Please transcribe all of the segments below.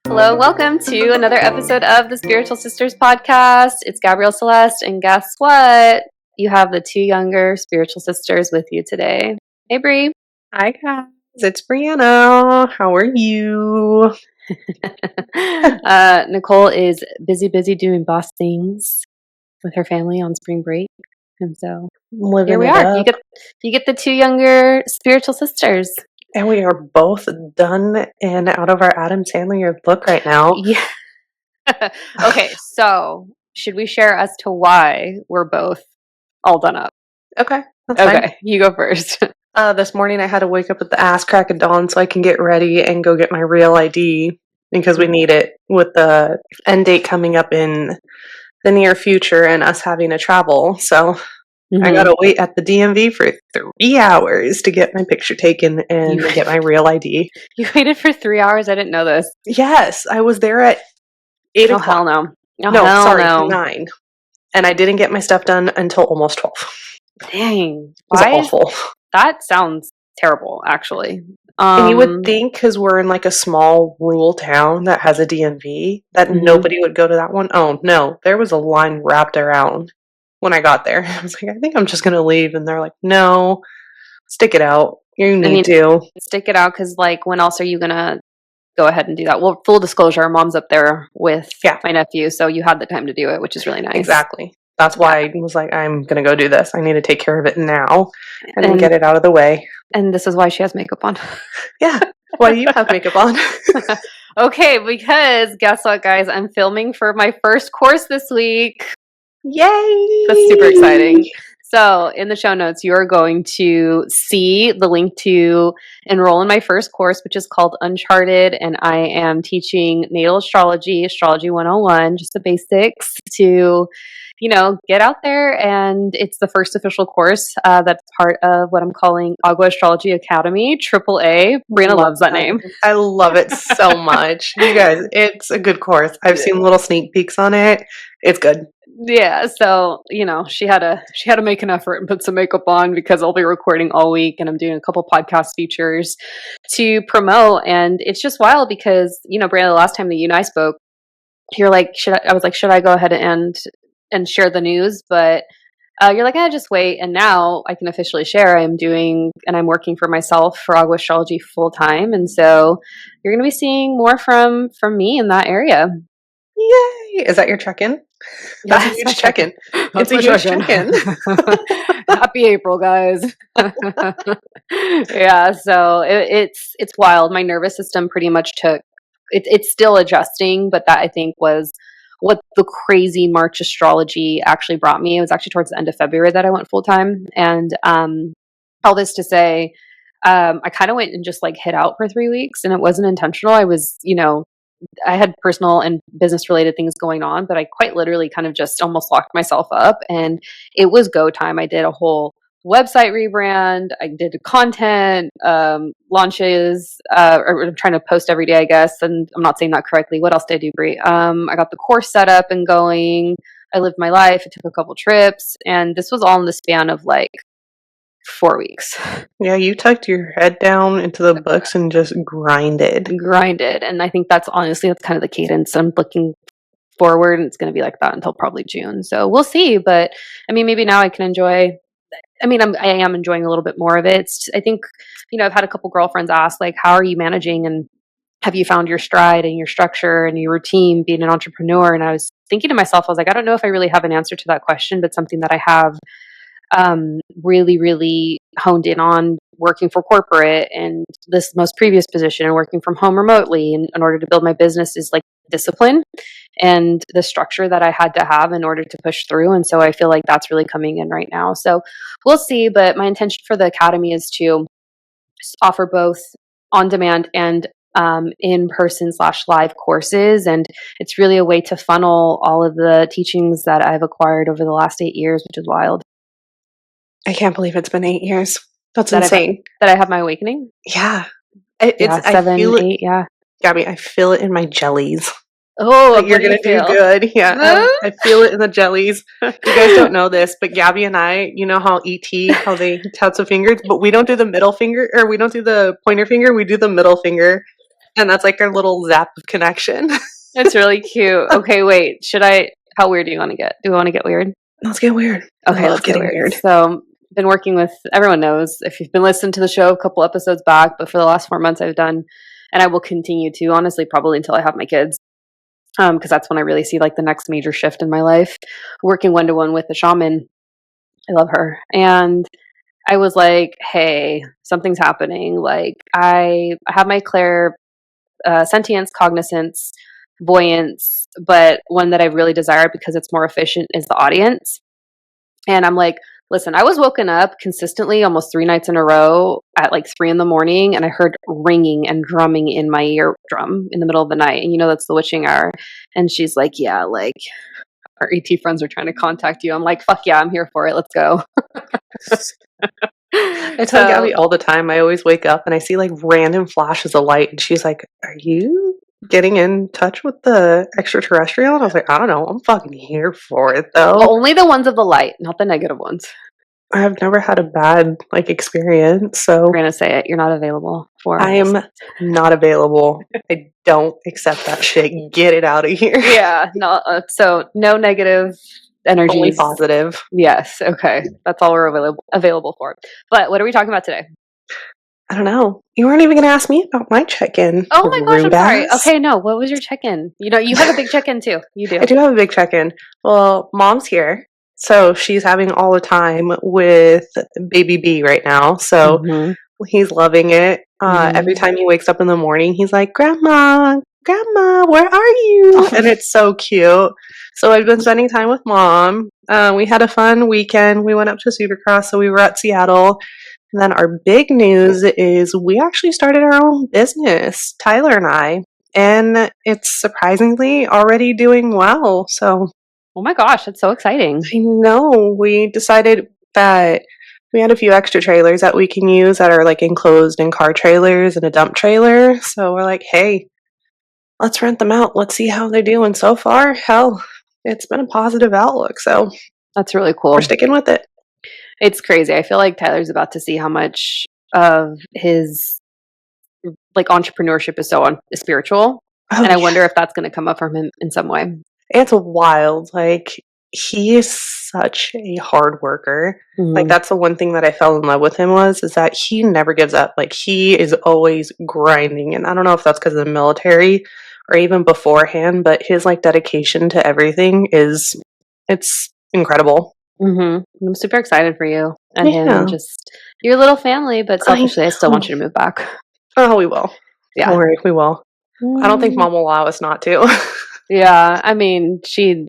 Hello, welcome to another episode of the Spiritual Sisters podcast. It's Gabrielle Celeste, and guess what? You have the two younger spiritual sisters with you today. Hey, Bri. Hi, guys. It's Brianna. How are you? Nichole is busy doing boss things with her family on spring break, and so here we are. You get the two younger spiritual sisters. And we are both done and out of our Adam Sandler book right now. Yeah. Okay, so should we share as to why we're both all done up? Okay, that's fine. You go first. This morning I had to wake up at the ass crack of dawn so I can get ready and go get my real ID because we need it with the end date coming up in the near future and us having to travel. So I gotta wait at the DMV for 3 hours to get my picture taken and get my real ID. You waited for 3 hours? I didn't know this. Yes, I was there at 8 o'clock. Hell no. No, 9. And I didn't get my stuff done until almost 12. Dang. It was awful. That sounds terrible, actually. And you would think, because we're in like a small rural town that has a DMV, that nobody would go to that one. Oh, no. There was a line wrapped around when I got there. I was like, I think I'm just going to leave. And they're like, no, stick it out. You need to. Stick it out, because like, when else are you going to go ahead and do that? Well, full disclosure, Mom's up there with my nephew, so you had the time to do it, which is really nice. Exactly. That's why I was like, I'm going to go do this. I need to take care of it now and get it out of the way. And this is why she has makeup on. Yeah. Why do you have makeup on? Okay, because guess what, guys? I'm filming for my first course this week. Yay! That's super exciting. So in the show notes, you're going to see the link to enroll in my first course, which is called Uncharted. And I am teaching natal astrology, Astrology 101, just the basics to, get out there. And it's the first official course that's part of what I'm calling Agua Astrology Academy, AAA. Brianna loves that name. I love it so much. You guys, it's a good course. I've seen little sneak peeks on it. It's good. Yeah, so she had to make an effort and put some makeup on because I'll be recording all week and I'm doing a couple podcast features to promote. And it's just wild because Brianna, the last time that you and I spoke, you're like, should I go ahead and share the news? But you're like, just wait. And now I can officially share. I'm working for myself for Agua Astrology full time, and so you're going to be seeing more from me in that area. Yay! Is that your check-in? That's a huge check-in. It's a huge check-in. Happy April, guys. Yeah, so it's wild. My nervous system pretty much it's still adjusting, but that I think was what the crazy March astrology actually brought me. It was actually towards the end of February that I went full-time. And all this to say, I kind of went and just like hid out for 3 weeks, and it wasn't intentional. I was, I had personal and business related things going on, but I quite literally kind of just almost locked myself up, and it was go time. I did a whole website rebrand. I did content launches, or I'm trying to post every day, I guess. And I'm not saying that correctly. What else did I do, Bri? I got the course set up and going. I lived my life. I took a couple trips, and this was all in the span of like 4 weeks. Yeah, you tucked your head down into the books and just grinded. And I think that's kind of the cadence I'm looking forward, and it's going to be like that until probably June. So we'll see. But I mean, maybe now I can enjoy. I am enjoying a little bit more of it. I think, I've had a couple girlfriends ask, like, how are you managing, and have you found your stride and your structure and your routine being an entrepreneur? And I was thinking to myself, I was like, I don't know if I really have an answer to that question, but something that I have really, really honed in on working for corporate and this most previous position and working from home remotely. And in order to build my business is like discipline and the structure that I had to have in order to push through. And so I feel like that's really coming in right now. So we'll see. But my intention for the Academy is to offer both on demand and in-person / live courses. And it's really a way to funnel all of the teachings that I've acquired over the last 8 years, which is wild. I can't believe it's been 8 years. That's insane. That I have my awakening? Yeah. It's 7, 8, yeah. Gabby, I feel it in my jellies. Oh, That you're what do you gonna do feel? good. Yeah, I feel it in the jellies. You guys don't know this, but Gabby and I, you know how ET, how they touch the fingers, but we don't do the middle finger, or we don't do the pointer finger, we do the middle finger, and that's like our little zap of connection. It's really cute. Okay, wait. How weird do you want to get? Do we want to get weird? Let's get weird. I Okay, love let's get getting weird. weird. So, been working with everyone knows if you've been listening to the show a couple episodes back, but for the last 4 months I've done, and I will continue to, honestly, probably until I have my kids, because that's when I really see like the next major shift in my life. Working one to one with a shaman, I love her, and I was like, hey, something's happening. Like I have my clair sentience, cognizance, voyance, but one that I really desire because it's more efficient is the audience. And I'm like, listen, I was woken up consistently almost 3 nights in a row at like 3 in the morning, and I heard ringing and drumming in my eardrum in the middle of the night. And you know, that's the witching hour. And she's like, yeah, like our ET friends are trying to contact you. I'm like, fuck yeah, I'm here for it. Let's go. I tell So, Gabby all the time, I always wake up and I see like random flashes of light, and she's like, "Are you getting in touch with the extraterrestrial?" And I was like, "I don't know. I'm fucking here for it well, though." only the ones of the light, not the negative ones. I've never had a bad like experience, so We're going to say it. You're not available for. I am not available. I don't accept that shit. Get it out of here. Yeah, no, so no negative Only energies. positive. Yes, okay. That's all we're available for. But what are we talking about today? I don't know. You weren't even going to ask me about my check-in. Oh my gosh, I'm Rude sorry. ass. Okay, no, what was your check-in? You know, you have a big check-in too. You do. I do have a big check-in. Well, mom's here. So she's having all the time with baby B right now. So Mhm. he's loving it. Every Mhm. time he wakes up in the morning, he's like, "Grandma, Grandma, where are you?" And it's so cute. So I've been spending time with mom. We had a fun weekend. We went up to Supercross, so we were at Seattle. And then our big news is we actually started our own business, Tyler and I, and it's surprisingly already doing well. So Oh my gosh, that's so exciting. I know we decided that we had a few extra trailers that we can use that are like enclosed in car trailers and a dump trailer. So we're like, hey, let's rent them out. Let's see how they're doing. So far, hell, it's been a positive outlook. So That's really we're cool. sticking with it. It's crazy. I feel like Tyler's about to see how much of his like entrepreneurship is so spiritual, Oh, and I yeah. wonder if that's going to come up from him in some way. It's wild. Like, he is such a hard worker. Like, Mhm. that's the one thing that I fell in love with him is that he never gives up. Like, he is always grinding. And I don't know if that's because of the military or even beforehand, but his like dedication to everything it's incredible. Mhm. I'm super excited for you and him and Yeah. just your little family, but I selfishly, I still know. want you to move back. Oh, we will. Don't Yeah. worry, we will. I don't think Mm. mom will allow us not to. Yeah, I mean, I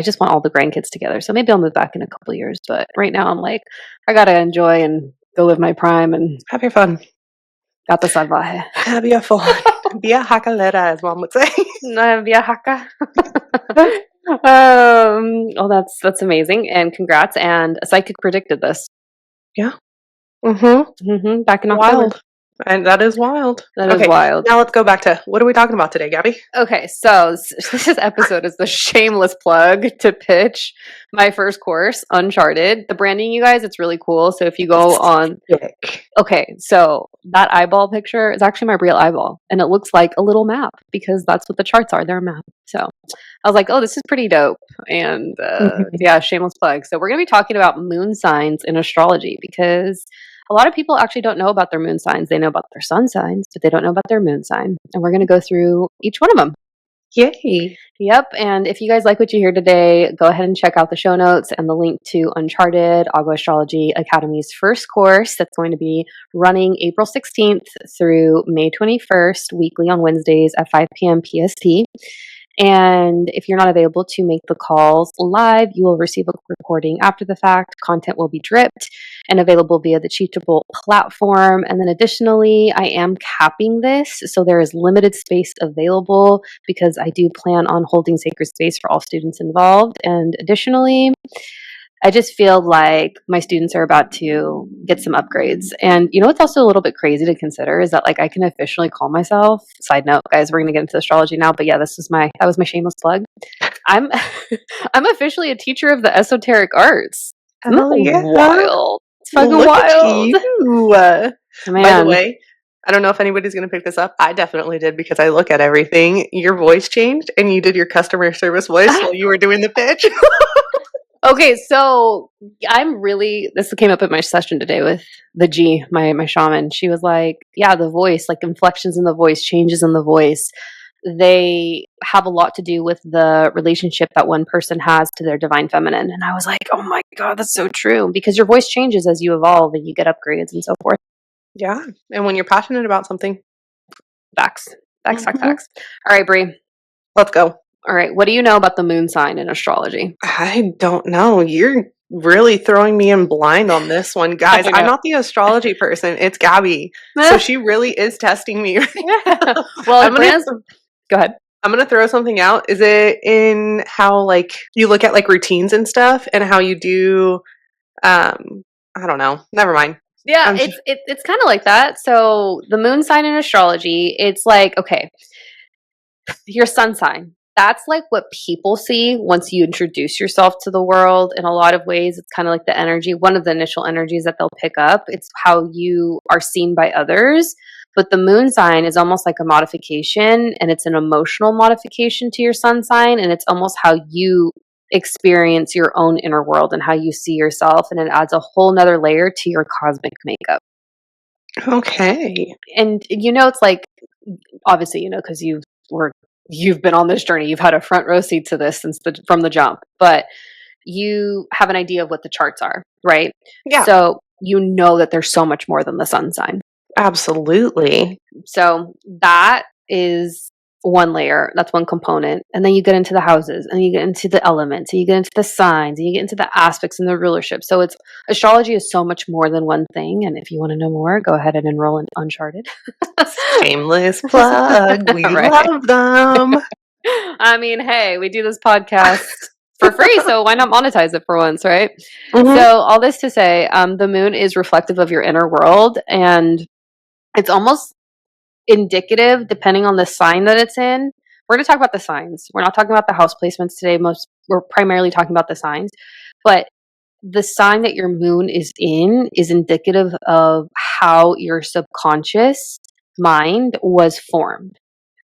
just want all the grandkids together. So maybe I'll move back in a couple years, but right now I'm like, I got to enjoy and go live my prime and Have your fun. gata salvaje. Have your fun. Be a jacalera, as mom would say. Viajaca. Oh, that's amazing, and congrats. And a psychic predicted this. Yeah. Mm-hmm. Back in October. Wild. And that is wild. That is Okay, wild. now let's go back to what are we talking about today, Gabby? Okay, so this episode is the shameless plug to pitch my first course, Uncharted. The branding, you guys, it's really cool. So if you go on, Sick. okay, so that eyeball picture is actually my real eyeball, and it looks like a little map because that's what the charts are. They're a map. So I was like, oh, this is pretty dope. And Mhm. yeah, shameless plug. So we're going to be talking about moon signs in astrology because a lot of people actually don't know about their moon signs. They know about their sun signs, but they don't know about their moon sign. And we're going to go through each one of them. Yay. Yep. And if you guys like what you hear today, go ahead and check out the show notes and the link to Uncharted Agua Astrology Academy's first course that's going to be running April 16th through May 21st, weekly on Wednesdays at 5 p.m. PST. And if you're not available to make the calls live, you will receive a recording after the fact. Content will be dripped and available via the Teachable platform. And then additionally, I am capping this. So there is limited space available because I do plan on holding sacred space for all students involved. And additionally, I just feel like my students are about to get some upgrades. And you know what's also a little bit crazy to consider is that like I can officially call myself, side note, guys, we're gonna get into astrology now, but yeah, that was my shameless plug. I'm I'm officially a teacher of the esoteric arts. Isn't that Hell yeah. wild? It's fucking Look at wild. you. By the Man. way, I don't know if anybody's going to pick this up. I definitely did because I look at everything. Your voice changed and you did your customer service voice while you were doing the pitch. Okay, so this came up at my session today with the G, my shaman. She was like, yeah, the voice, like inflections in the voice, changes in the voice, they have a lot to do with the relationship that one person has to their divine feminine. And I was like, oh my God, that's so true. Because your voice changes as you evolve and you get upgrades and so forth. Yeah. And when you're passionate about something, Facts. Facts, facts, mhm. facts. All right, Bree. Let's go. All right. What do you know about the moon sign in astrology? I don't know. You're really throwing me in blind on this one, guys. I I'm know. not the astrology person. It's Gabby. So she really is testing me right now. Well, I'm gonna go ahead. I'm gonna throw something out. Is it in how like you look at like routines and stuff and how you do I don't know. Never mind. Yeah, I'm just, it's kind of like that. So the moon sign in astrology, it's like, okay, your sun sign. That's like what people see once you introduce yourself to the world. In a lot of ways, it's kind of like the energy, one of the initial energies that they'll pick up. It's how you are seen by others. But the moon sign is almost like a modification, and it's an emotional modification to your sun sign. And it's almost how you experience your own inner world and how you see yourself. And it adds a whole nother layer to your cosmic makeup. okay. And it's like, obviously, because you've been on this journey, you've had a front row seat to this from the jump, but you have an idea of what the charts are, right? Yeah, So you know that there's so much more than the sun sign. absolutely. So that is one layer, that's one component. And then you get into the houses, and you get into the elements, and you get into the signs, and you get into the aspects and the rulership. So astrology is so much more than one thing. And if you want to know more, go ahead and enroll in Uncharted. Shameless plug. We Right. love them. I mean, hey, we do this podcast for free, so why not monetize it for once, right? Mhm. So all this to say, the moon is reflective of your inner world, and it's almost indicative depending on the sign that it's in. We're going to talk about the signs. We're not talking about the house placements today. We're primarily talking about the signs, but the sign that your moon is in is indicative of how your subconscious mind was formed.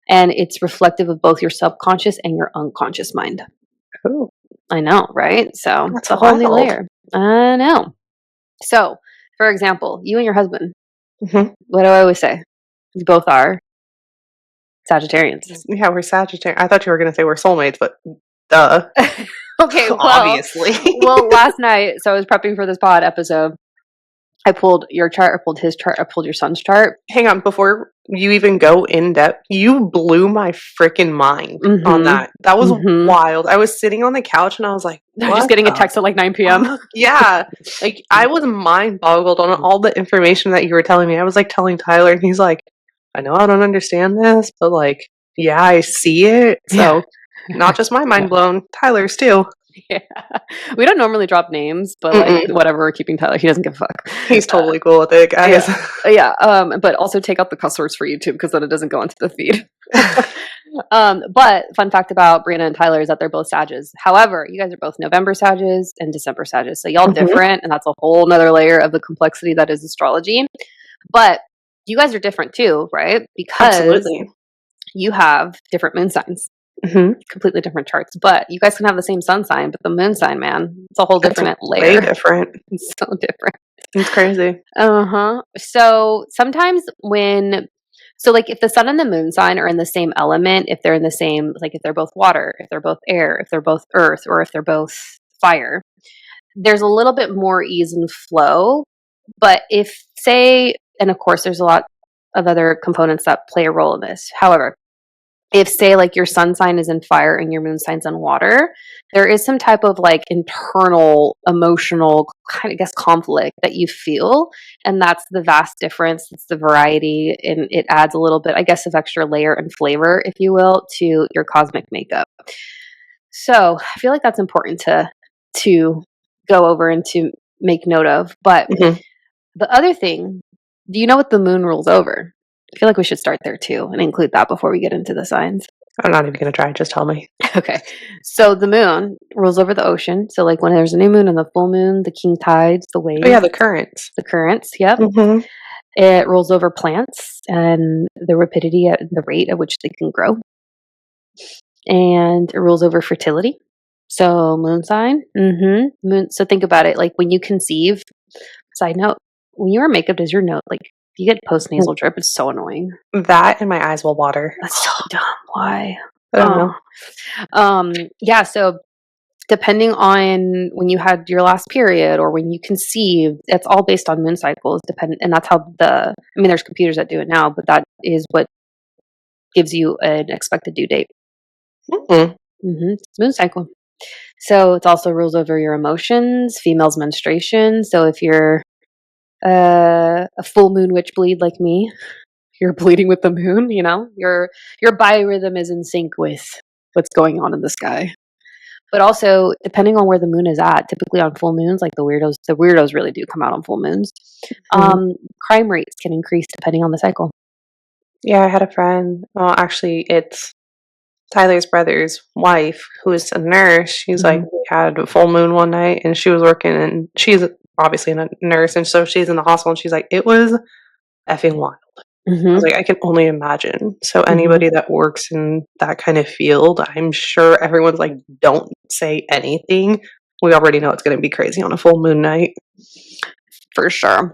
And it's reflective of both your subconscious and your unconscious mind. Ooh, I know, right? So it's that's a whole new wild. layer. I know. So, for example, you and your husband, Mhm. what do I always say? You both are Sagittarians. Yeah, we're Sagittarius. I thought you were going to say we're soulmates, but duh. Okay, Obviously. well, last night, so I was prepping for this pod episode. I pulled your chart, I pulled his chart, I pulled your son's chart. Hang on, before you even go in depth, you blew my freaking mind on Mm-hmm. that. That was Mm-hmm. wild. I was sitting on the couch and I was like, I was just what getting a the text at like 9 p.m. fuck? Yeah. Like, I was mind boggled on all the information that you were telling me. I was like telling Tyler, and he's like, I know I don't understand this, but like, yeah, I see it. Yeah. So, not just my mind blown, Tyler's too. Yeah. We don't normally drop names, but like Mm-mm. whatever, we're keeping Tyler. He doesn't give a fuck. He's totally cool with it, guys. Yeah. Yeah. But also take out the cuss words for YouTube because then it doesn't go into the feed. But fun fact about Brianna and Tyler is that they're both Sages. However, you guys are both November Sages and December Sages. So y'all Mhm. different, and that's a whole nother layer of the complexity that is astrology. But you guys are different too, right? Because Absolutely. you have different moon signs. Mhm. Completely different charts, but you guys can have the same sun sign, but the moon sign, man, it's a whole It's different way layer. different. It's so different. It's crazy. Uh-huh. So sometimes like if the sun and the moon sign are in the same element, if they're in the same, like if they're both water, if they're both air, if they're both earth, or if they're both fire, there's a little bit more ease and flow. But if, say, and of course there's a lot of other components that play a role in this. However, if say like your sun sign is in fire and your moon sign's in water, there is some type of like internal emotional kind of guess conflict that you feel, and that's the vast difference. It's the variety, and it adds a little bit, I guess, of extra layer and flavor, if you will, to your cosmic makeup. So I feel like that's important to go over and to make note of. But Mhm. the other thing, do you know what the moon rules over? I feel like we should start there too and include that before we get into the signs. I'm not even gonna try. Just tell me. Okay. So the moon rules over the ocean. So like when there's a new moon and the full moon, the king tides, the Oh yeah, waves, the currents. the currents. Yep. Mhm. It rules over plants and the rapidity at the rate at which they can grow. And it rules over fertility. So moon sign. Moon. So think about it. Like when you conceive, side note, when you wear makeup, does your note like if you get post nasal drip? It's so annoying. That and my eyes will water. That's so dumb. Why? I don't know. Yeah. So depending on when you had your last period or when you conceived, it's all based on moon cycles. And that's how I mean, there's computers that do it now, but that is what gives you an expected due date. Mm-mm. It's moon cycle. So it's also rules over your emotions, female's menstruation. So if you're a full moon witch bleed like me, you're bleeding with the moon, your biorhythm is in sync with what's going on in the sky. But also, depending on where the moon is at, typically on full moons, like the weirdos really do come out on full moons. Mhm. Crime rates can increase depending on the cycle. Yeah, I had a friend. Well, actually, it's Tyler's brother's wife, who is a nurse. She's like, Hmm. we had a full moon one night, and she was working, and she's obviously a nurse, and so she's in the hospital, and she's like, it was effing wild. I was Hmm. like, I can only imagine. So Hmm. anybody that works in that kind of field, I'm sure everyone's like, don't say anything. We already know it's going to be crazy on a full moon night. For sure.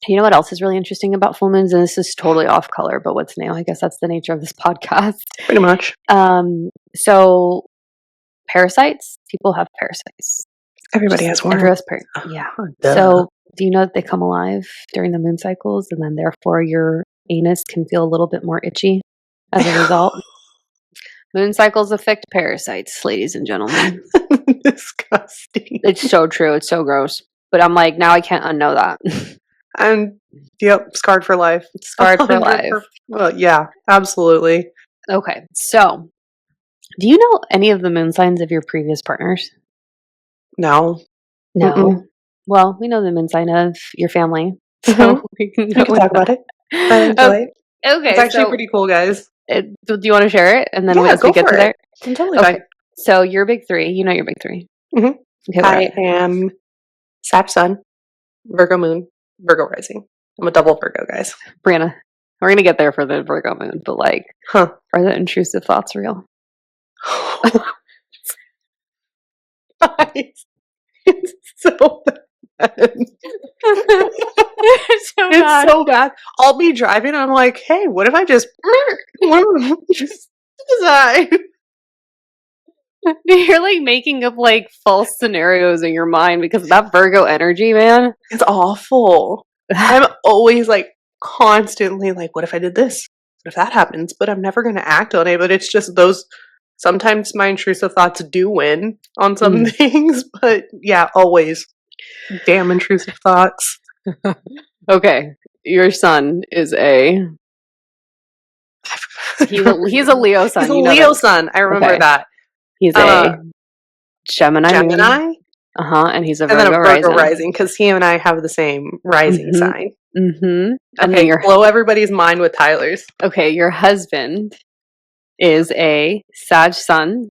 You know what else is really interesting about full moons? And this is totally off color, but what's new? I guess that's the nature of this podcast. Pretty much. So parasites, people have parasites. Everybody Just has one. everyone's yeah. Duh. So do you know that they come alive during the moon cycles and then therefore your anus can feel a little bit more itchy as a result? Moon cycles affect parasites, ladies and gentlemen. Disgusting. It's so true. It's so gross. But I'm like, now I can't unknow that. And yep, scarred for life. Scarred for life. Well, yeah, absolutely. Okay. So do you know any of the moon signs of your previous partners? No. Mm-mm. No. Well, we know the moon sign of your family. Mhm. So we can We go can with talk about it. I that. enjoy it. It's Okay. actually So pretty cool, guys. do you want to share it? And then Yeah, as we go get for to it. there? I'm totally Okay. fine. So your big three. You know your big three. Mhm. Okay. What are I they? am Sag Sun, Virgo Moon, Virgo Rising. I'm a double Virgo, guys. Brianna. We're going to get there for the Virgo moon, but like, Huh. are the intrusive thoughts real? Guys, it's so bad. It's so It's bad. so bad. I'll be driving and I'm like, hey, what if I just just design? You're like making up like false scenarios in your mind because of that Virgo energy, man. It's awful. I'm always like constantly like, what if I did this? What if that happens? But I'm never gonna act on it. But it's just those sometimes my intrusive thoughts do win on some things, but yeah, always. Damn intrusive thoughts. Okay. Your son is he's a Leo son. He's a You know Leo that. sun. I remember Okay. that. He's a Gemini moon. Gemini? And he's a And then Virgo a Virgo rising. rising, because he and I have the same rising sign. And then Okay, blow everybody's mind with Tyler's. Okay, your husband is a Sag sun.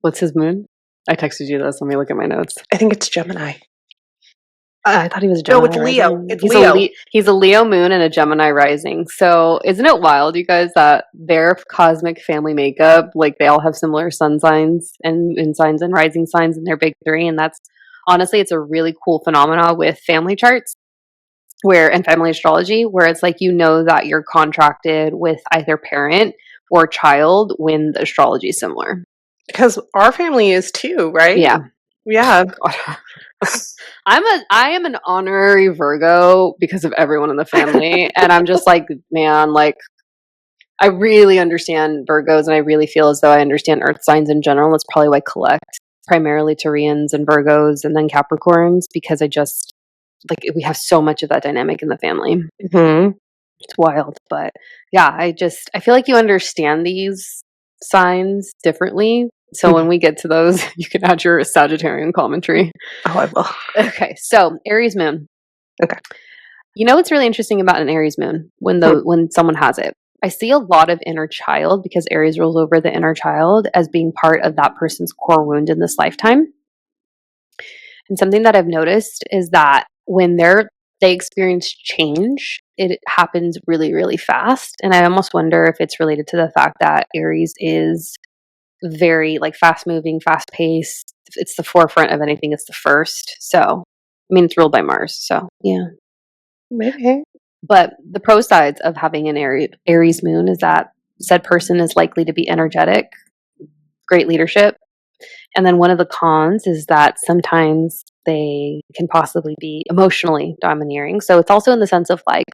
What's his moon? I texted you this. Let me look at my notes. I think it's Gemini. I thought he was a Gemini. No, it's Leo. Rising. It's Leo. He's a Leo moon and a Gemini rising. So isn't it wild, you guys, that their cosmic family makeup, like they all have similar sun signs and signs and rising signs in their big three, and that's honestly, it's a really cool phenomena with family charts and family astrology, where it's like that you're contracted with either parent or child when the astrology is similar. Because our family is too, right? Yeah. Yeah. I am an honorary Virgo because of everyone in the family. And I'm just like, man, like I really understand Virgos and I really feel as though I understand earth signs in general. That's probably why I collect primarily Taurians and Virgos and then Capricorns, because I just like we have so much of that dynamic in the family. Mm-hmm. It's wild. But yeah, I feel like you understand these signs differently So when we get to those, you can add your Sagittarian commentary. Oh, I will. Okay, so Aries moon. Okay. You know what's really interesting about an Aries moon when someone has it? I see a lot of inner child because Aries rules over the inner child as being part of that person's core wound in this lifetime. And something that I've noticed is that when they experience change, it happens really, really fast. And I almost wonder if it's related to the fact that Aries is very like fast moving, fast paced. It's the forefront of anything. It's the first. So, I mean, it's ruled by Mars. So, yeah. Maybe. But the pro sides of having an Aries moon is that said person is likely to be energetic, great leadership. And then one of the cons is that sometimes they can possibly be emotionally domineering. So it's also in the sense of like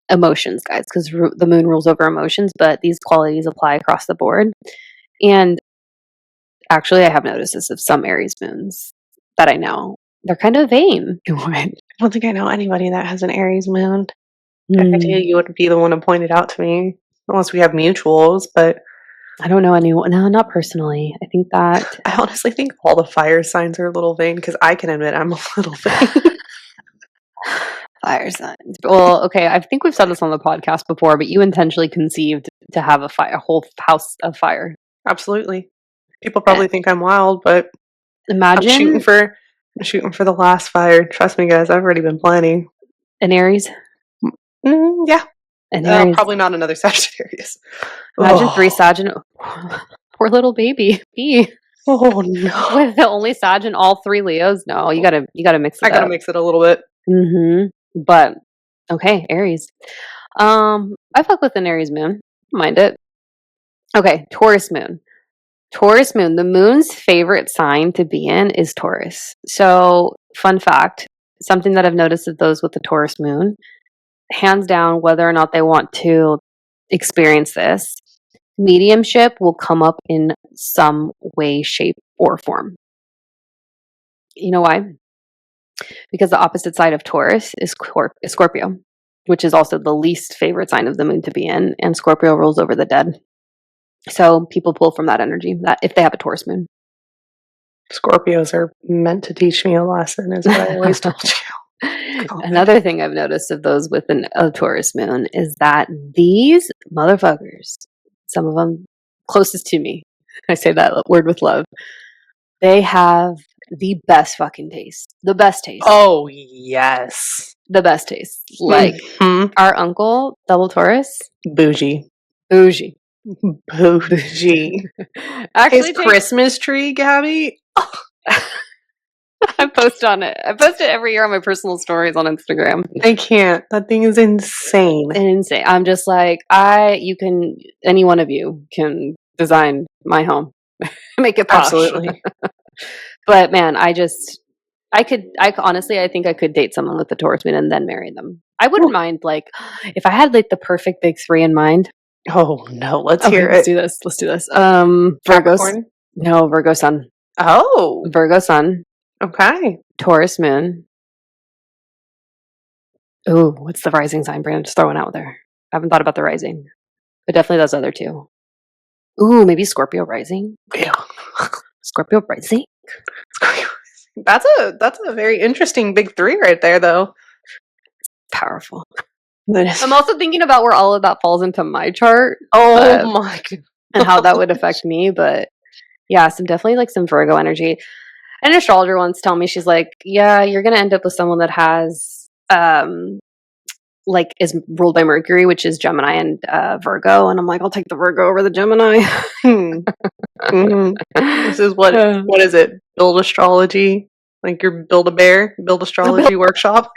emotions, guys, because the moon rules over emotions, but these qualities apply across the board. And actually, I have noticed this of some Aries moons that I know. They're kind of vain. I don't think I know anybody that has an Aries moon. I Mm, idea you would be the one to point it out to me, unless we have mutuals, but I don't know anyone. No, not personally. I think that I honestly think all the fire signs are a little vain because I can admit I'm a little vain. fire signs. Well, okay, I think we've said this on the podcast before, but you intentionally conceived to have a whole house of fire. Absolutely. People And probably think I'm wild, but I'm shooting imagine for I'm shooting for the last fire. Trust me, guys, I've already been planning. an Aries, Yeah, an Aries. probably not another Sagittarius. Imagine three Oh, Sagittarius. Poor little baby. Bee. oh no! With the only Sag and all three Leos. No, you gotta mix I it gotta up. mix it a little bit. But okay, Aries. I fuck with an Aries moon. Mind it. Okay, Taurus moon. Taurus moon, the moon's favorite sign to be in is Taurus. So, fun fact, something that I've noticed of those with the Taurus moon, hands down, whether or not they want to experience this, mediumship will come up in some way, shape, or form. You know why? Because the opposite side of Taurus is Scorpio, which is also the least favorite sign of the moon to be in, and Scorpio rules over the dead. So people pull from that energy that if they have a Taurus moon. Scorpios are meant to teach me a lesson, is what I always told you. Oh, Another thing I've noticed of those with a Taurus moon is that these motherfuckers, some of them closest to me, I say that word with love, they have the best fucking taste. The best taste. oh yes. The best taste. Like Mhm. our uncle, double Taurus, Bougie. bougie. Bougie. His Actually, Christmas tree, Gabby. I post on it. I post it every year on my personal stories on Instagram. I can't. That thing is insane. Insane. I'm just like, any one of you can design my home, make it posh. Absolutely. But man, honestly, I think I could date someone with the Taurus moon and then marry them. I wouldn't mind, like, if I had like the perfect big three in mind. Oh no, let's Okay, hear let's it. do this. Let's do this. Capricorn? No, Virgo sun. Oh, Virgo sun, okay. Taurus moon. Ooh, what's the rising sign, Brandon? Just throwing out there. I haven't thought about the rising, but definitely those other two. Ooh, maybe Scorpio rising. Ew. Scorpio rising. That's a very interesting big three right there, though. Powerful. That is- I'm also thinking about where all of that falls into my chart. oh my god. And how that would affect me. But yeah, definitely like some Virgo energy. An astrologer once told me, she's like, yeah, you're gonna end up with someone that has like is ruled by Mercury, which is Gemini and Virgo. And I'm like, I'll take the Virgo over the Gemini. This is what is it? Build astrology? Like your build a bear, build astrology workshop?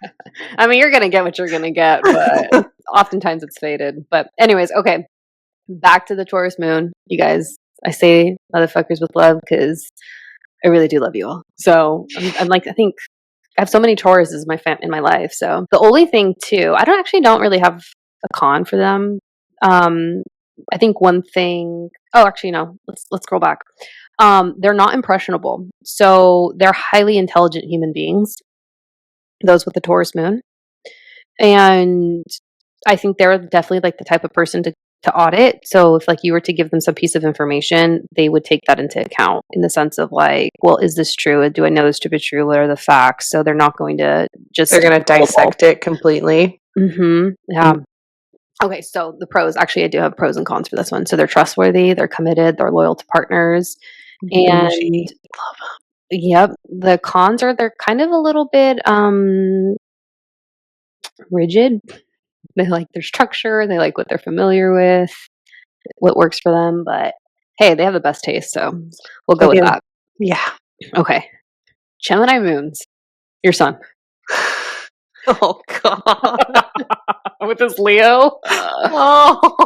I mean, you're gonna get what you're gonna get, but oftentimes it's faded. But anyways, okay. Back to the Taurus moon. You guys, I say motherfuckers with love because I really do love you all. So I'm like, I think I have so many Tauruses in my life. So the only thing too, I don't really have a con for them. I think one thing. Oh, actually, no. Let's scroll back. They're not impressionable, so they're highly intelligent human beings. Those with the Taurus moon, and I think they're definitely like the type of person to to audit. So if like you were to give them some piece of information, they would take that into account in the sense of like, well, is this true? Do I know this to be true? What are the facts? So they're not going to They're just going to dissect it completely. Yeah. Okay, so the pros. Actually, I do have pros and cons for this one. So they're trustworthy, they're committed, they're loyal to partners, and Bougie. yep, the cons are they're kind of a little bit rigid. They like their structure, they like what they're familiar with, what works for them, but hey, they have the best taste, so we'll go with that. Yeah. Okay. Gemini moons. Your son. Oh God. With this Leo. Oh.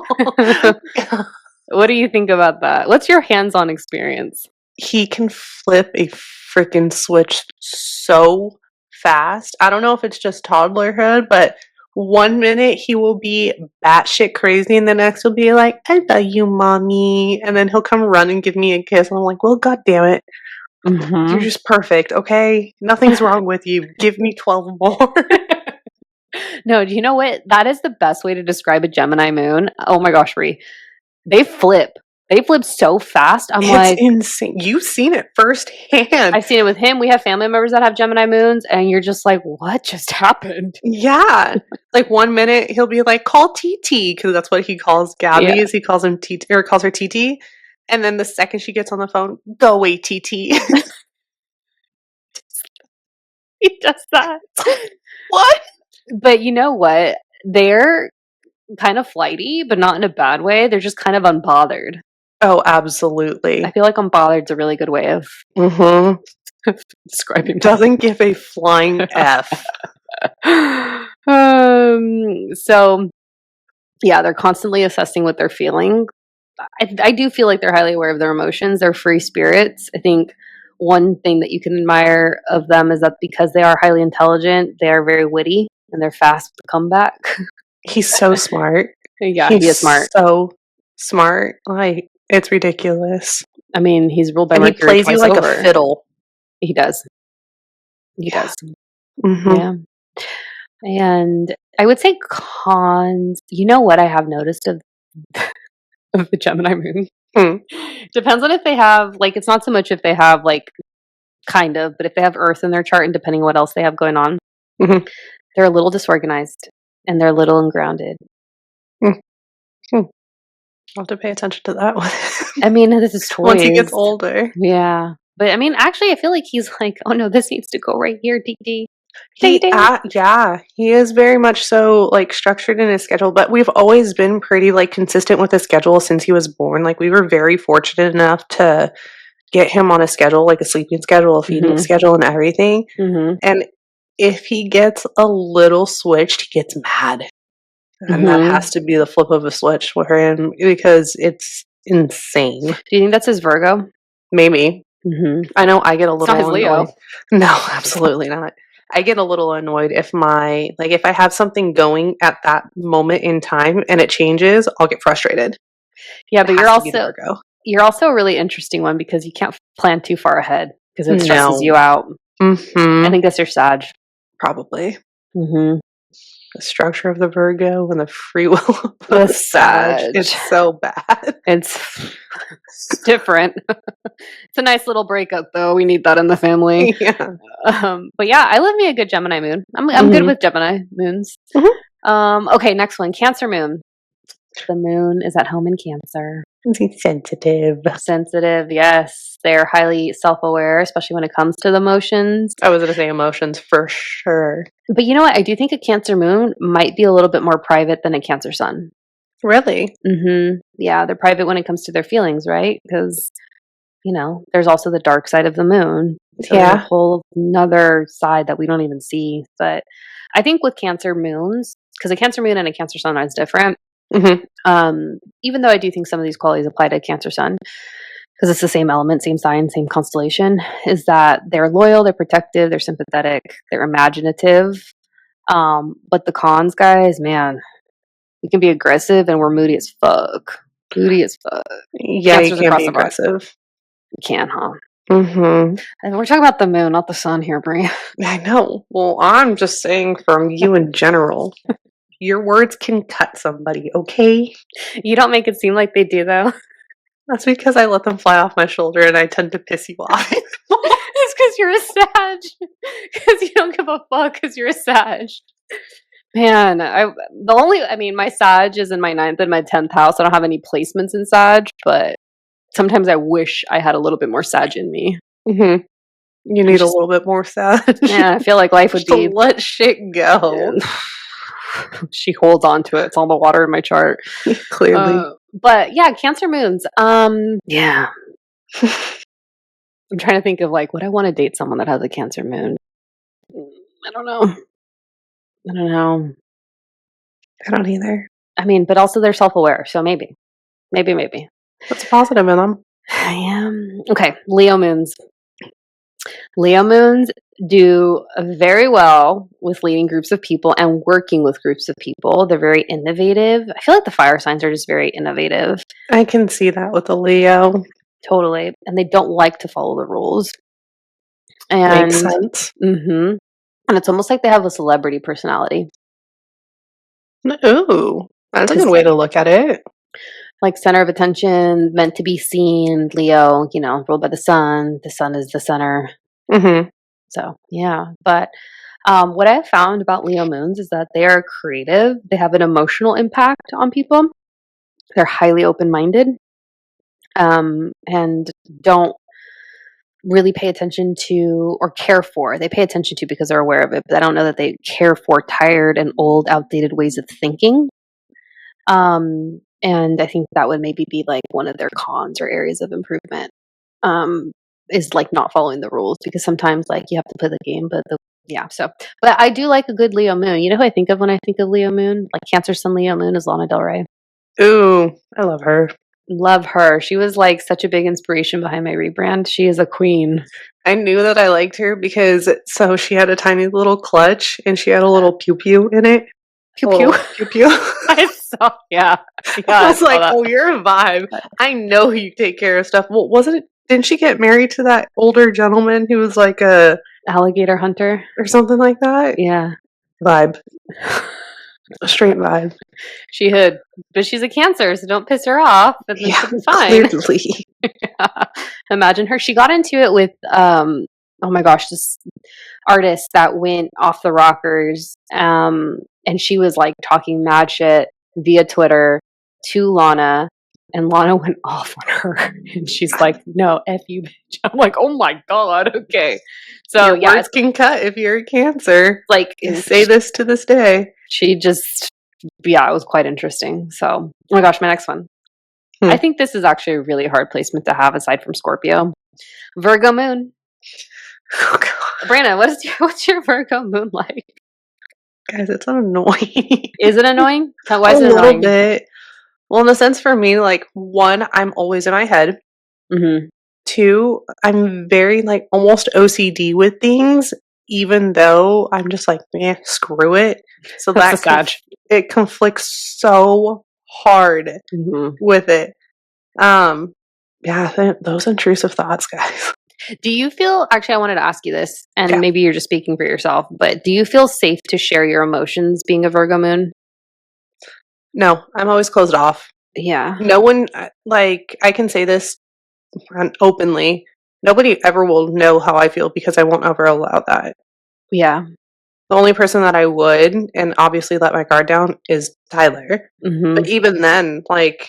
What do you think about that? What's your hands-on experience? He can flip a freaking switch so fast. I don't know if it's just toddlerhood, but one minute he will be batshit crazy, and the next he'll be like, "I love you, mommy," and then he'll come run and give me a kiss. And I'm like, "Well, God damn it, you're just perfect, okay? Nothing's wrong with you. Give me 12 more." No, do you know what? That is the best way to describe a Gemini moon. Oh my gosh, Ree. They flip. They flip so fast. I'm like, it's insane. You've seen it firsthand. I've seen it with him. We have family members that have Gemini moons, and you're just like, what just happened? Yeah. Like one minute he'll be like, "Call TT," because that's what he calls Gabby, Yeah. is he calls him TT or calls her TT. And then the second she gets on the phone, "Go away, TT." He does that. What? But you know what? They're kind of flighty, but not in a bad way. They're just kind of unbothered. Oh, absolutely. I feel like unbothered's a really good way of describing that. Doesn't give a flying F. So yeah, they're constantly assessing what they're feeling. I do feel like they're highly aware of their emotions. They're free spirits. I think one thing that you can admire of them is that because they are highly intelligent, they are very witty and they're fast with the comeback. He's so smart. Yeah, He's he is smart. so smart. Like, it's ridiculous. I mean, he's ruled by And he Mercury plays you twice like over. a fiddle. He does. He does. Mm-hmm. Yeah. And I would say cons. You know what I have noticed of the Gemini moon? Depends on if they have, like, it's not so much if they have, like, kind of, but if they have Earth in their chart and depending on what else they have going on, they're a little disorganized and they're a little ungrounded. I'll have to pay attention to that one. I mean, this is toys. Once he gets older. Yeah. But I mean, actually, I feel like he's like, oh no, this needs to go right here, DD. Yeah, he is very much so like structured in his schedule, but we've always been pretty like consistent with his schedule since he was born. Like we were very fortunate enough to get him on a schedule, like a sleeping schedule, a feeding schedule, and everything. And if he gets a little switched, he gets mad. And that has to be the flip of a switch for him because it's insane. Do you think that's his Virgo? Maybe. I know I get a little it's not his Leo. No, absolutely not. I get a little annoyed if if I have something going at that moment in time and it changes, I'll get frustrated. Yeah, but you're also a really interesting one because you can't plan too far ahead because it stresses you out. I think that's your Sag. Probably. The structure of the Virgo and the free will of the Sag. It's so bad. It's different. It's a nice little breakup, though. We need that in the family. Yeah. But yeah, I love me a good Gemini moon. I'm good with Gemini moons. Okay, next one. Cancer moon. The moon is at home in Cancer. Sensitive. Sensitive, yes. They're highly self-aware, especially when it comes to the emotions. I was going to say emotions for sure. But you know what? I do think a Cancer moon might be a little bit more private than a Cancer sun. Really? Yeah, they're private when it comes to their feelings, right? Because, you know, there's also the dark side of the moon. So there's a whole another side that we don't even see. But I think with Cancer moons, because a Cancer moon and a Cancer sun is different. Even though I do think some of these qualities apply to a Cancer sun, because it's the same element, same sign, same constellation, is that they're loyal, they're protective, they're sympathetic, they're imaginative. But the cons, guys, man, we can be aggressive and we're moody as fuck. Moody as fuck. Yeah, you can be aggressive. You can, huh? And we're talking about the moon, not the sun here, Brie. I know. Well, I'm just saying from you in general. your words can cut somebody, okay? You don't make it seem like they do, though. That's because I let them fly off my shoulder and I tend to piss you off. It's because you're a Sag. Because you don't give a fuck because you're a Sag. Man, I mean, my Sag is in my 9th and my 10th house. I don't have any placements in Sag, but sometimes I wish I had a little bit more Sag in me. You need a little bit more Sag. Yeah, I feel like life would be. Let shit go. She holds on to it. It's all the water in my chart. Clearly. But yeah, Cancer moons. Yeah. I'm trying to think of like, would I want to date someone that has a Cancer moon? I don't know. I don't either. I mean, but also they're self-aware, so maybe. What's positive in them? I am. Okay, Leo moons. Leo moons do very well with leading groups of people and working with groups of people. They're very innovative. I feel like the fire signs are just very innovative. I can see that with the Leo. Totally. And they don't like to follow the rules. And, makes sense. And it's almost like they have a celebrity personality. Ooh, that's a good way to look at it. Like center of attention, meant to be seen, Leo, ruled by the sun. The sun is the center. So, yeah. But what I've found about Leo moons is that they are creative. They have an emotional impact on people. They're highly open-minded and don't really pay attention to or care for. They pay attention to because they're aware of it, but I don't know that they care for tired and old, outdated ways of thinking. And I think that would maybe be like one of their cons or areas of improvement. Is like not following the rules, because sometimes like you have to play the game, but I do like a good Leo moon. You know who I think of when I think of Leo moon? Like Cancer Sun Leo moon is Lana Del Rey. Ooh, I love her. Love her. She was like such a big inspiration behind my rebrand. She is a queen. I knew that I liked her because she had a tiny little clutch and she had a little pew pew in it. Pew pew. Pew pew. I saw, yeah. I was like, oh, you're a vibe. I know you take care of stuff. Well, didn't she get married to that older gentleman who was like a alligator hunter or something like that? Yeah. Vibe. A straight vibe. She had, but she's a Cancer, so don't piss her off. And then she'll be fine. Clearly. Yeah. Imagine her. She got into it with, oh my gosh, this artist that went off the rockers. And she was like talking mad shit via Twitter to Lana. And Lana went off on her. And she's like, no, F you, bitch. I'm like, oh my God, okay. So your words can cut if you're a Cancer. Like, I say this to this day. She just, it was quite interesting. So, oh my gosh, my next one. I think this is actually a really hard placement to have aside from Scorpio. Virgo moon. Oh God. Brianna, what's your Virgo moon like? Guys, it's annoying. Is it annoying? Why is it annoying? A little bit. Well, in a sense for me, like, 1, I'm always in my head. 2, I'm very, like, almost OCD with things, even though I'm just like, screw it. So it conflicts so hard with it. Those intrusive thoughts, guys. Do you feel, actually, I wanted to ask you this, and maybe you're just speaking for yourself, but do you feel safe to share your emotions being a Virgo moon? No, I'm always closed off. Yeah. No one, like, I can say this openly. Nobody ever will know how I feel because I won't ever allow that. Yeah. The only person that I would, and obviously let my guard down, is Tyler. But even then, like,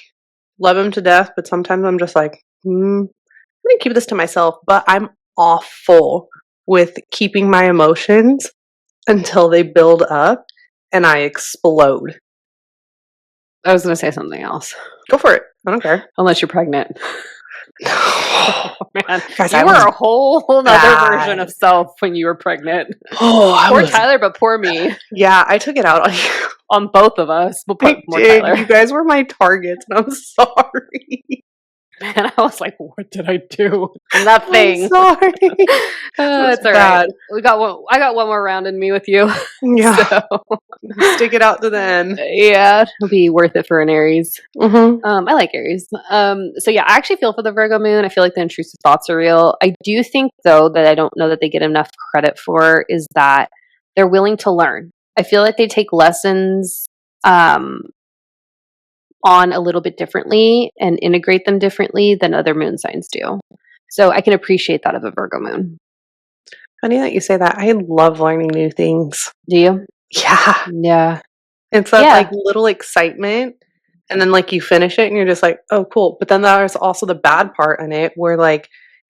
love him to death, but sometimes I'm just like, I'm going to keep this to myself. But I'm awful with keeping my emotions until they build up and I explode. I was going to say something else. Go for it. I don't care. Unless you're pregnant. Oh, man. Guys, you were a whole other version of self when you were pregnant. Oh, poor Tyler, but poor me. Yeah, I took it out on you. On both of us. We'll put more Tyler. You guys were my targets, and I'm sorry. Man, I was like, what did I do? Nothing. I'm sorry. It's all right. I got one more round in me with you. Yeah. So. Stick it out to the end. Yeah, it'll be worth it for an Aries. I like Aries. So yeah, I actually feel for the Virgo moon. I feel like the intrusive thoughts are real. I do think, though, that I don't know that they get enough credit for is that they're willing to learn. I feel like they take lessons um, on a little bit differently and integrate them differently than other moon signs do. So I can appreciate that of a Virgo moon. Funny that you say that. I love learning new things. Do you? Yeah. Yeah. It's that Yeah. like little excitement. And then like you finish it and you're just like, oh, cool. But then there's also the bad part in it where like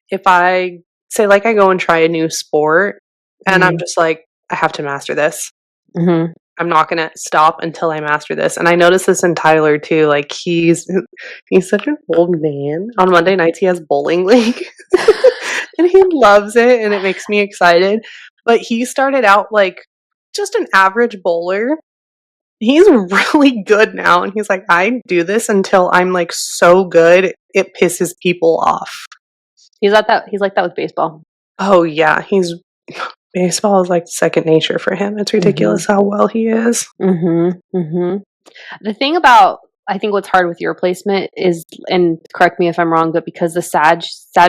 if I say like I go and try a new sport and I'm Mm-hmm. just like, I have to master this. Mm-hmm. I'm not gonna stop until I master this. And I noticed this in Tyler too. Like he's such an old man. On Monday nights he has bowling league. And he loves it and it makes me excited. But he started out like just an average bowler. He's really good now, and he's like, "I do this until I'm, like, so good, it pisses people off." He's like that. He's like that with baseball. Oh, yeah, he's baseball is, like, second nature for him. It's Mm-hmm. ridiculous how well he is. Mm-hmm. Mm-hmm. The thing about I think what's hard with your placement is, and correct me if I'm wrong, but because the Sag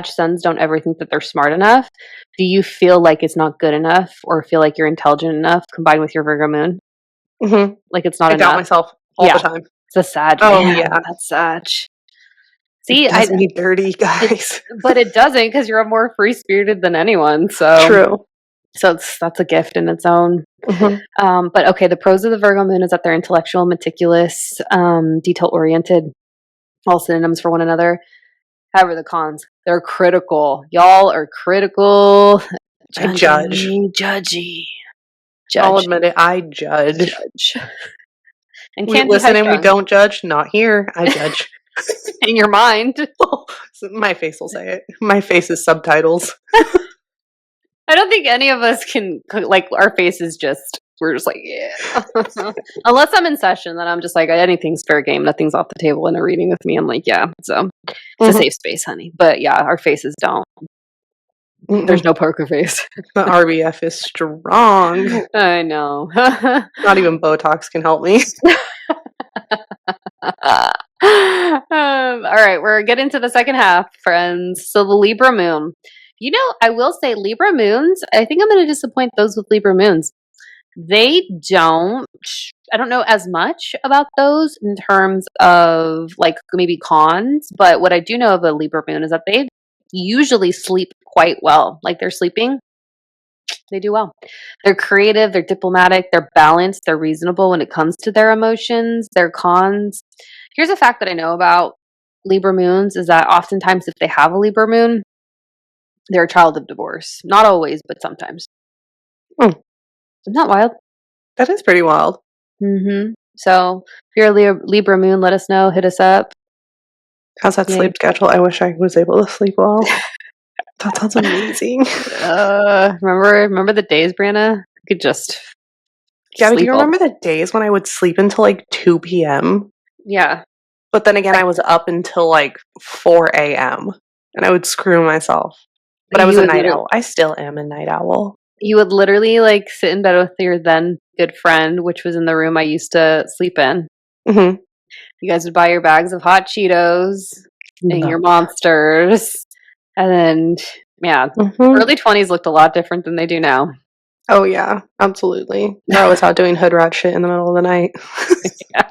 Suns don't ever think that they're smart enough, do you feel like it's not good enough, or feel like you're intelligent enough combined with your Virgo moon? Mhm. Like it's not I doubt enough? myself all the Yeah, time. it's a Sag, Oh, man. yeah. That's Sag. It See, does me dirty, it, guys. but it doesn't because you're more free spirited than anyone. True. So that's a gift in its own. Mhm. But okay, the pros of the Virgo moon is that they're intellectual, meticulous, detail oriented, all synonyms for one another. However, the cons, they're critical. Y'all are critical, I judge. judgy, I'll judge, admit it, I judge. judge, and We can be listen high and we strung don't judge, not here, I judge. in your mind. My face will say it. My face is subtitles. I don't think any of us can like our faces just we're just like yeah. Unless I'm in session, then I'm just like anything's fair game. Nothing's off the table in a reading with me. I'm like yeah, so it's a Mhm. safe space, honey. But yeah, our faces don't. There's Mm-mm. no poker face. The RBF is strong. I know. Not even Botox can help me. All right, we're getting to the second half, friends. So the Libra moon. You know, I will say Libra moons, I think I'm going to disappoint those with Libra moons. They don't, I don't know as much about those in terms of like maybe cons, but what I do know of a Libra moon is that they usually sleep quite well. Like they're sleeping, they do well. They're creative, they're diplomatic, they're balanced, they're reasonable when it comes to their emotions, their cons. Here's a fact that I know about Libra moons is that oftentimes if they have a Libra moon, they're a child of divorce. Not always, but sometimes. Hmm, Isn't that wild? that is pretty wild. So if you're a Libra moon, let us know. Hit us up. How's that Yay. sleep schedule? I wish I was able to sleep well. That sounds amazing. Remember the days, Brianna? You could just Yeah, but do sleep you all. remember the days when I would sleep until like 2 p.m.? Yeah. But then again, Like I was up until like 4 a.m. and I would screw myself. But I was you a would night literally, owl. I still am a night owl. you would literally like sit in bed with your then good friend, which was in the room I used to sleep in. Hmm. You guys would buy your bags of hot Cheetos and your Love. monsters. And then, yeah, Hmm. early 20s looked a lot different than they do now. Oh, yeah, absolutely. I was out doing hood rat shit in the middle of the night. Yeah.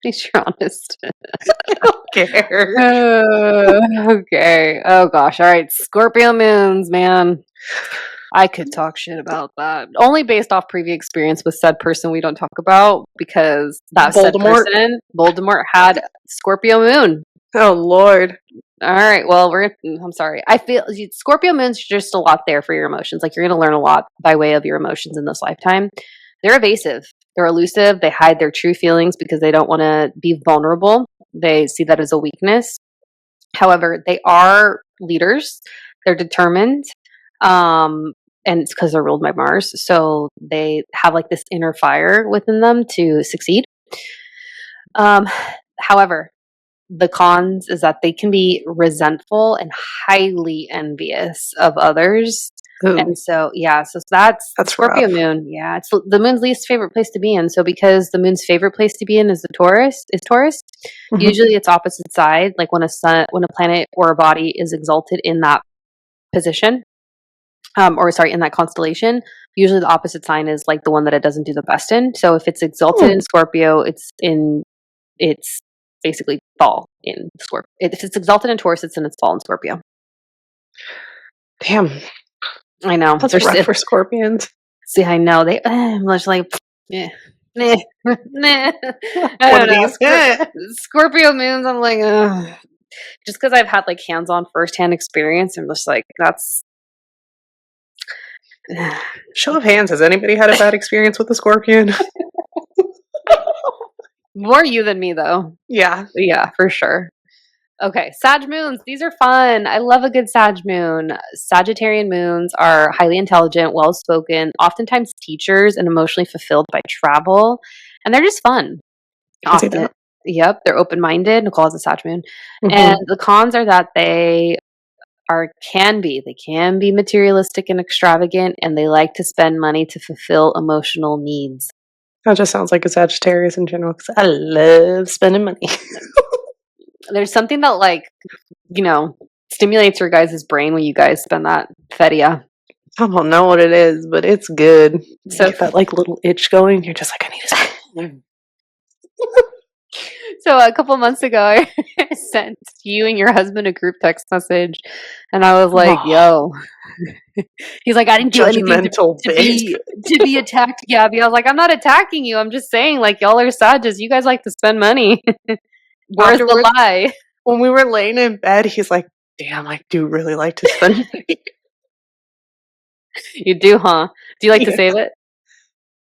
At least you're honest. I don't care. Okay. Oh gosh. All right. Scorpio moons, man. I could talk shit about that. Only based off previous experience with said person we don't talk about because that said Voldemort. person, Voldemort, had Scorpio moon. Oh, Lord. All right. Well, I'm sorry. I feel Scorpio moon's just a lot there for your emotions. Like you're going to learn a lot by way of your emotions in this lifetime. They're evasive. They're elusive. They hide their true feelings because they don't want to be vulnerable. They see that as a weakness. However, they are leaders. They're determined. And it's because they're ruled by Mars. So they have like this inner fire within them to succeed. However, the cons is that they can be resentful and highly envious of others. Ooh, And so, yeah, so that's the that's Scorpio rough. moon. Yeah, it's the moon's least favorite place to be in. So, because the moon's favorite place to be in is Taurus. Mhm. Usually, it's opposite side. Like when a planet or a body is exalted in that position, or sorry, in that constellation. usually the opposite sign is like the one that it doesn't do the best in. So if it's exalted in Scorpio, it's basically fall in Scorpio. If it's exalted in Taurus, it's in its fall in Scorpio. Damn, I know. that's rough for Scorpions. See, I know I'm just like, yeah, nah, nah. I One don't of know. these. Scorpio moons, I'm like, ugh. Just because I've had like hands-on firsthand experience, I'm just like, that's. Show of hands, has anybody had a bad experience with a Scorpion? More you than me, though. Yeah. Yeah, for sure. Okay, Sag moons. These are fun. I love a good Sag moon. Sagittarian moons are highly intelligent, well-spoken, oftentimes teachers, and emotionally fulfilled by travel. And they're just fun. I can see Often. that. Yep, they're open-minded. Nicole has a Sag moon. Mm-hmm. And the cons are that they can be materialistic and extravagant, and they like to spend money to fulfill emotional needs. That just sounds like a Sagittarius in general, because I love spending money. There's something that, like, stimulates your guys' brain when you guys spend that feria. I don't know what it is, but it's good. So you get that like little itch going. You're just like, I need to spend. So a couple months ago, I sent you and your husband a group text message, and I was like, "Yo," he's like, "I didn't do anything to be attacked, Gabby." I was like, "I'm not attacking you. I'm just saying, like, y'all are Sages. You guys like to spend money. Where's the lie?" When we were laying in bed, he's like, "Damn, I do really like to spend money." You do, huh? Do you like to save it?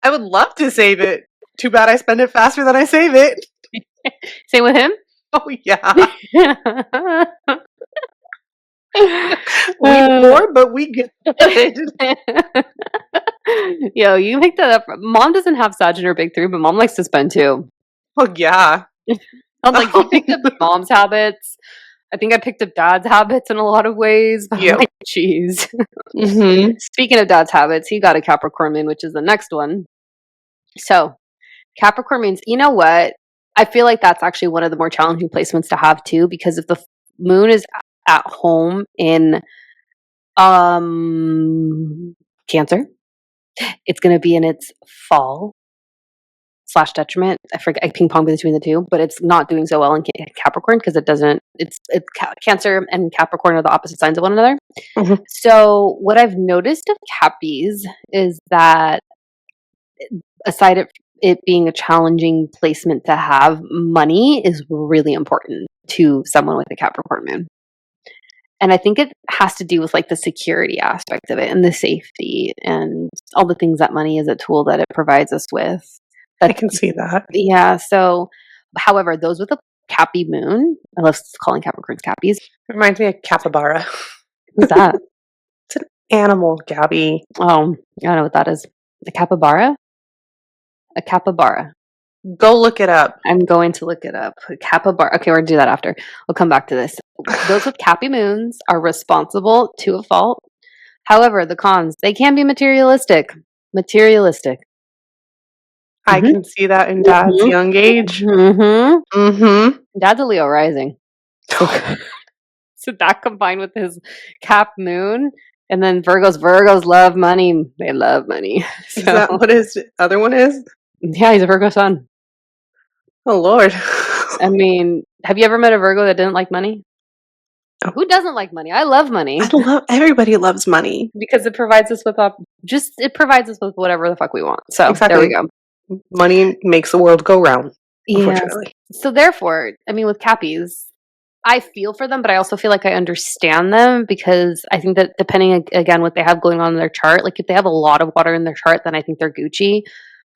I would love to save it. Too bad I spend it faster than I save it. Same with him? Oh, yeah. We poor, but we good. Yo, you make that up. Mom doesn't have Sag in her big three, but mom likes to spend too. Oh, yeah. I'm like, you picked up mom's habits. I think I picked up dad's habits in a lot of ways. But I'm like, jeez. Mm-hmm. Speaking of dad's habits, he got a Capricorn moon, which is the next one. So, Capricorn means, you know what? I feel like that's actually one of the more challenging placements to have too, because if the moon is at home in Cancer, it's going to be in its fall / detriment. I forget, I ping pong between the two, but it's not doing so well in Capricorn because it's Cancer and Capricorn are the opposite signs of one another. Mm-hmm. So what I've noticed of Cappies is that aside it being a challenging placement to have, money is really important to someone with a Capricorn moon. And I think it has to do with like the security aspect of it and the safety and all the things that money is a tool that it provides us with. I can see that. Yeah. So, however, those with a Cappy moon, I love calling Capricorns Cappies. It reminds me of capybara. What's that? It's an animal, Gabby. Oh, I don't know what that is. A capybara? A capybara. Go look it up. I'm going to look it up. Capybara. Okay, we're going to do that after. We'll come back to this. Those with Cappy moons are responsible to a fault. However, the cons, they can be materialistic. I can see that in Dad's young age. Dad's a Leo rising. So that combined with his Cap moon, and then Virgos love money. They love money. So, is that what his other one is? Yeah, he's a Virgo sun. Oh, Lord. I mean, have you ever met a Virgo that didn't like money? Oh. Who doesn't like money? I love money. Everybody loves money. Because it provides us with whatever the fuck we want. So There we go. Money makes the world go round. Unfortunately. Yes. So therefore, I mean, with Cappies, I feel for them, but I also feel like I understand them because I think that depending, again, what they have going on in their chart, like if they have a lot of water in their chart, then I think they're Gucci.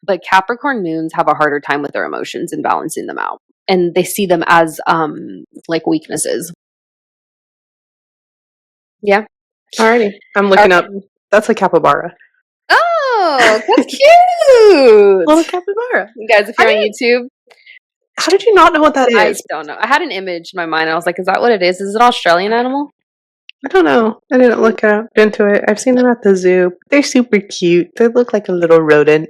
But Capricorn moons have a harder time with their emotions and balancing them out. And they see them as like weaknesses. Yeah. Alrighty. I'm looking up. That's a capybara. Oh, that's cute. Little capybara. You guys, if you're on YouTube. How did you not know what that is? I don't know. I had an image in my mind. I was like, is that what it is? Is it an Australian animal? I don't know. I didn't look into it. I've seen them at the zoo. They're super cute. They look like a little rodent.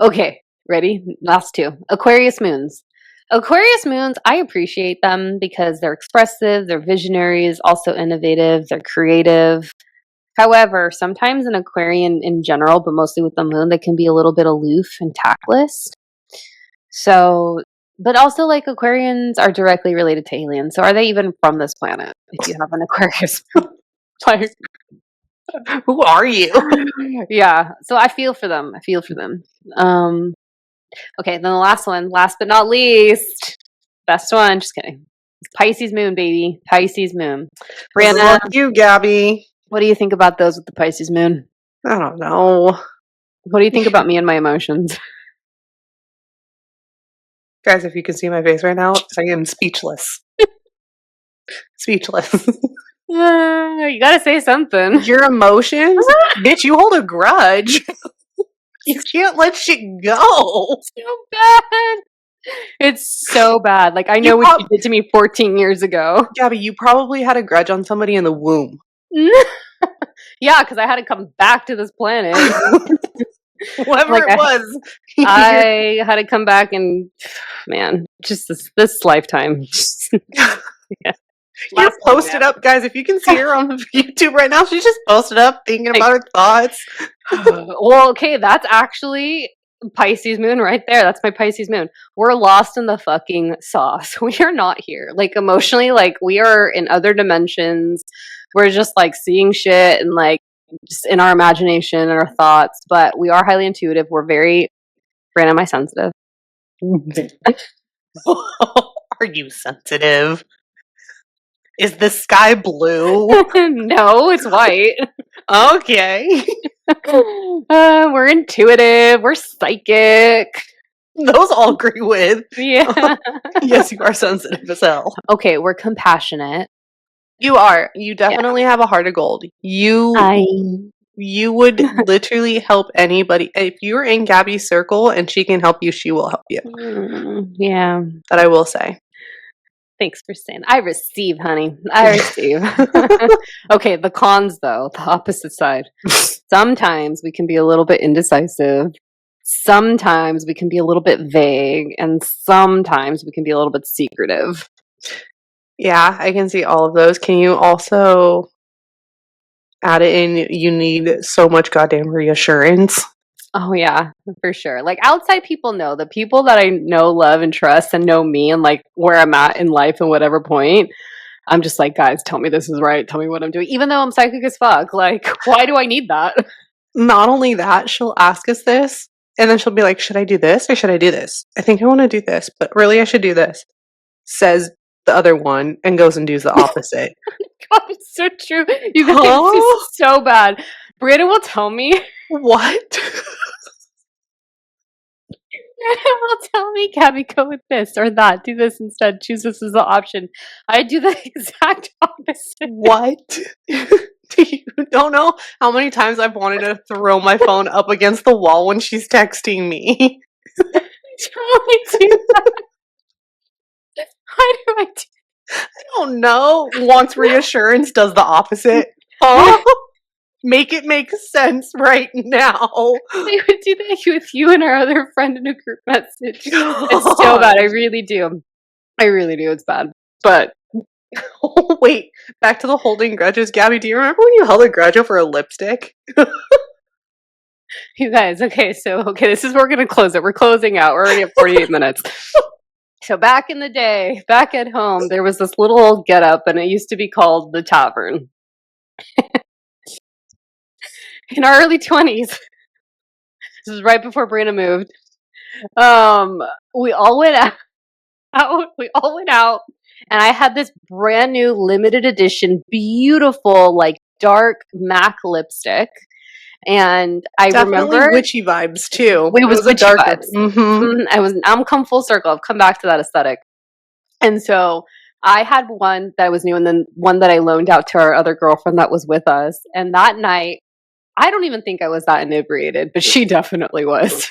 Okay, ready? Last two. Aquarius moons. Aquarius moons, I appreciate them because they're expressive, they're visionaries, also innovative, they're creative. However, sometimes an Aquarian in general, but mostly with the moon, they can be a little bit aloof and tactless. So, but also like Aquarians are directly related to aliens. So are they even from this planet? If you have an Aquarius, like, Who are you? yeah. So I feel for them. I feel for them. Okay, then the last one, last but not least, best one. Just kidding. It's Pisces moon, baby. Pisces moon. This is Brianna, all you, Gabby. what do you think about those with the Pisces moon? I don't know. What do you think about me and my emotions? Guys, if you can see my face right now, I am speechless. Speechless. You gotta say something. Your emotions? Bitch, you hold a grudge. You can't let shit go. So bad. It's so bad. Like, I know what you did to me 14 years ago. Gabby, you probably had a grudge on somebody in the womb. Yeah, because I had to come back to this planet. Whoever Like, it was. I had to come back and, man, just this lifetime. Yeah. You're posted up, guys. If you can see her on YouTube right now, she's just posted up thinking about her thoughts. Well, okay, that's actually Pisces moon right there. That's my Pisces moon. We're lost in the fucking sauce. We are not here. Like, emotionally, like, we are in other dimensions. We're just like seeing shit and like just in our imagination and our thoughts. But we are highly intuitive. We're very, Brandon, am I sensitive? Are you sensitive? Is the sky blue? No, it's white. Okay. We're intuitive. We're psychic. Those all agree with. Yeah. Yes, you are sensitive as hell. Okay, we're compassionate. You are. You definitely have a heart of gold. You would literally help anybody. If you're in Gabby's circle and she can help you, she will help you. Yeah. That I will say. Thanks for saying. I receive, honey. I receive. Okay, the cons though, the opposite side. Sometimes we can be a little bit indecisive. Sometimes we can be a little bit vague, and sometimes we can be a little bit secretive. Yeah, I can see all of those. Can you also add it in? You need so much goddamn reassurance. Oh yeah, for sure. Like, outside people know, the people that I know, love, and trust and know me and like where I'm at in life and whatever point, I'm just like, guys, tell me this is right. Tell me what I'm doing. Even though I'm psychic as fuck. Like, why do I need that? Not only that, she'll ask us this and then she'll be like, should I do this or should I do this? I think I want to do this, but really I should do this. Says the other one and goes and does the opposite. God, it's so true. You guys, this is so bad. Brianna will tell me. What? Will tell me, Gabby, go with this or that. Do this instead. Choose this as the option. I do the exact opposite. What? You don't know how many times I've wanted to throw my phone up against the wall when she's texting me. Totally do that. Why do I do I don't know. Wants reassurance, does the opposite. Huh? Make it make sense right now. I would do that with you and our other friend in a group message. It's so bad. I really do. I really do. It's bad. But wait, back to the holding grudges. Gabby, do you remember when you held a grudge over a lipstick? You guys, okay, this is where we're gonna close it. We're closing out. We're already at 48 minutes. So back in the day, back at home, there was this little old getup, and it used to be called the Tavern. In our early 20s, this was right before Brianna moved. We all went out. We all went out, and I had this brand new limited edition, beautiful, like dark MAC lipstick. And I Definitely remember witchy vibes too. It was witchy darker vibes. I'm come full circle. I've come back to that aesthetic. And so I had one that was new, and then one that I loaned out to our other girlfriend that was with us. And that night, I don't even think I was that inebriated, but she definitely was.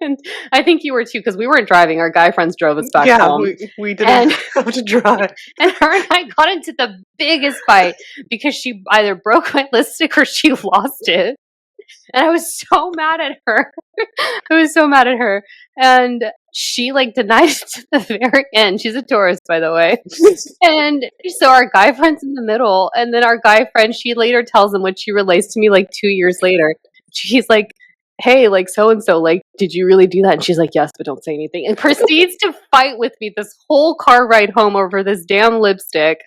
And I think you were too, because we weren't driving. Our guy friends drove us back home. We didn't have to drive. And her and I got into the biggest fight because she either broke my lipstick or she lost it. And I was so mad at her. I was so mad at her. And she like denied it to the very end. She's a Taurus, by the way. And so our guy friend's in the middle. And then our guy friend, she later tells him what she relays to me like 2 years later. She's like, hey, like so and so, like, did you really do that? And she's like, yes, but don't say anything. And proceeds to fight with me this whole car ride home over this damn lipstick.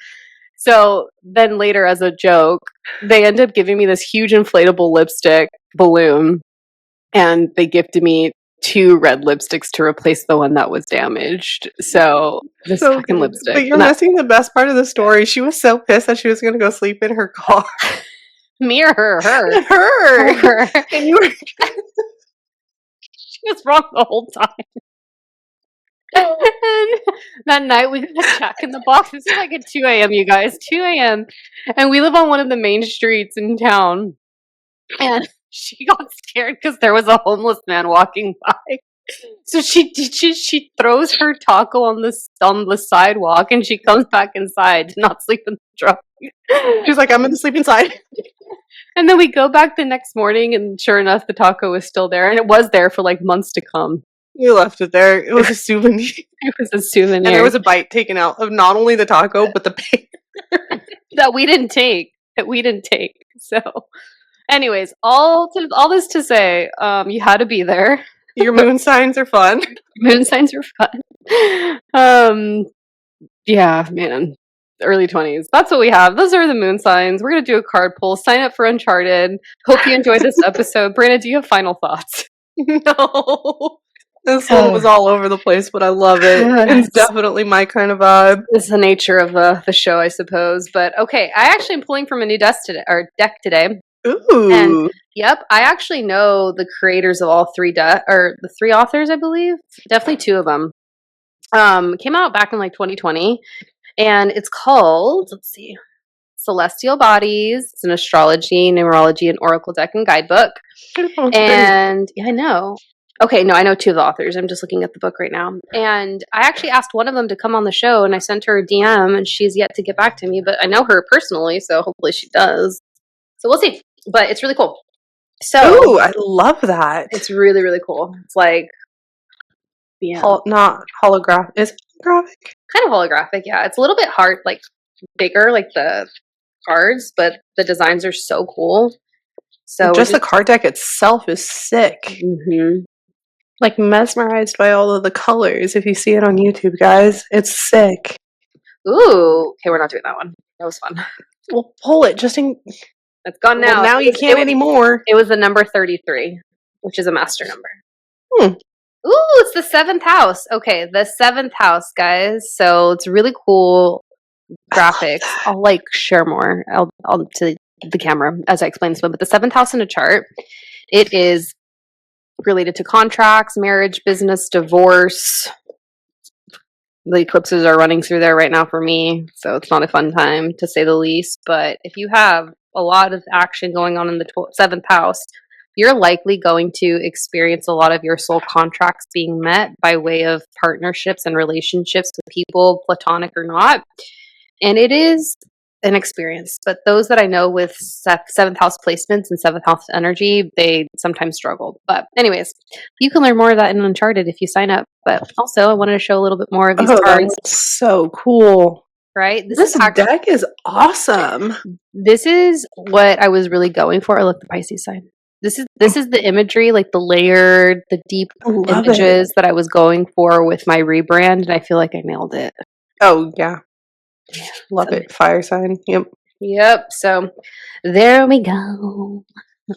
So then later, as a joke, they end up giving me this huge inflatable lipstick balloon, and they gifted me 2 red lipsticks to replace the one that was damaged. So this So fucking good. lipstick. But you're missing the best part of the story. She was so pissed that she was going to go sleep in her car. Me or her? Her. Her. And you were. She was wrong the whole time. And that night we got Jack in the Box. This is like at 2 a.m., you guys. 2 a.m. And we live on one of the main streets in town. And she got scared because there was a homeless man walking by. So she throws her taco on the sidewalk, and she comes back inside to not sleep in the truck. She's like, I'm going to sleep inside. And then we go back the next morning, and sure enough, the taco was still there. And it was there for like months to come. You left it there. It was a souvenir. It was a souvenir. And there was a bite taken out of not only the taco, but the paper. that we didn't take. So, anyways, all this to say, you had to be there. Your moon signs are fun. Moon signs are fun. Yeah, man. Early 20s. That's what we have. Those are the moon signs. We're going to do a card pull. Sign up for Uncharted. Hope you enjoyed this episode. Brianna, do you have final thoughts? No. This one was all over the place, but I love it. It's definitely my kind of vibe. It's the nature of the show, I suppose. But okay, I actually am pulling from a new deck today. Ooh. And yep, I actually know the creators of all 3 or the 3 authors, I believe. Definitely 2 of them. Came out back in like 2020, and it's called, let's see, Celestial Bodies. It's an astrology, numerology, and oracle deck and guidebook. And yeah, I know. Okay, no, I know 2 of the authors. I'm just looking at the book right now. And I actually asked one of them to come on the show, and I sent her a DM, and she's yet to get back to me, but I know her personally, so hopefully she does. So we'll see. But it's really cool. So, ooh, I love that. It's really, really cool. It's like, yeah. Not holographic. Is it holographic? Kind of holographic, yeah. It's a little bit hard, like bigger, like the cards, but the designs are so cool. So just the card deck itself is sick. Mm-hmm. Like mesmerized by all of the colors. If you see it on YouTube, guys, it's sick. Ooh, okay, we're not doing that one. That was fun. We'll pull it just in. It's gone now. Well, now you can't anymore. It was the number 33, which is a master number. Ooh, it's the 7th house. Okay, the 7th house, guys. So it's really cool graphics. I'll like share more. I'll to the camera as I explain this one. But the 7th house in a chart, it is related to contracts, marriage, business, divorce. The eclipses are running through there right now for me, so it's not a fun time to say the least. But if you have a lot of action going on in the 7th house, you're likely going to experience a lot of your soul contracts being met by way of partnerships and relationships with people, platonic or not. And it is an experience. But those that I know with 7th house placements and 7th house energy, they sometimes struggle. But anyways, you can learn more of that in Uncharted if you sign up. But also, I wanted to show a little bit more of these cards. That's so cool. Right? This deck is awesome. This is what I was really going for. I look, the Pisces sign. This is the imagery, like the layered, the deep images that I was going for with my rebrand, and I feel like I nailed it. Oh, yeah. Love it. Fire sign. Yep. So there we go.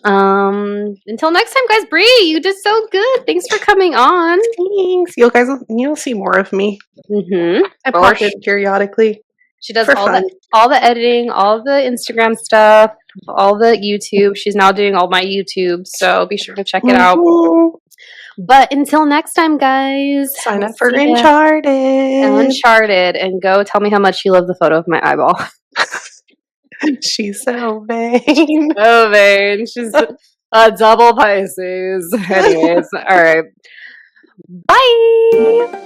Until next time, guys. Bree, you did so good. Thanks for coming on. Thanks. You guys, you'll see more of me. Mm-hmm. I pop in periodically. She does all the editing, all the Instagram stuff, all the YouTube. She's now doing all my YouTube, so be sure to check it out. But until next time, guys, sign up for Uncharted. And go tell me how much you love the photo of my eyeball. She's so vain. So vain. She's a double Pisces. Anyways, all right. Bye.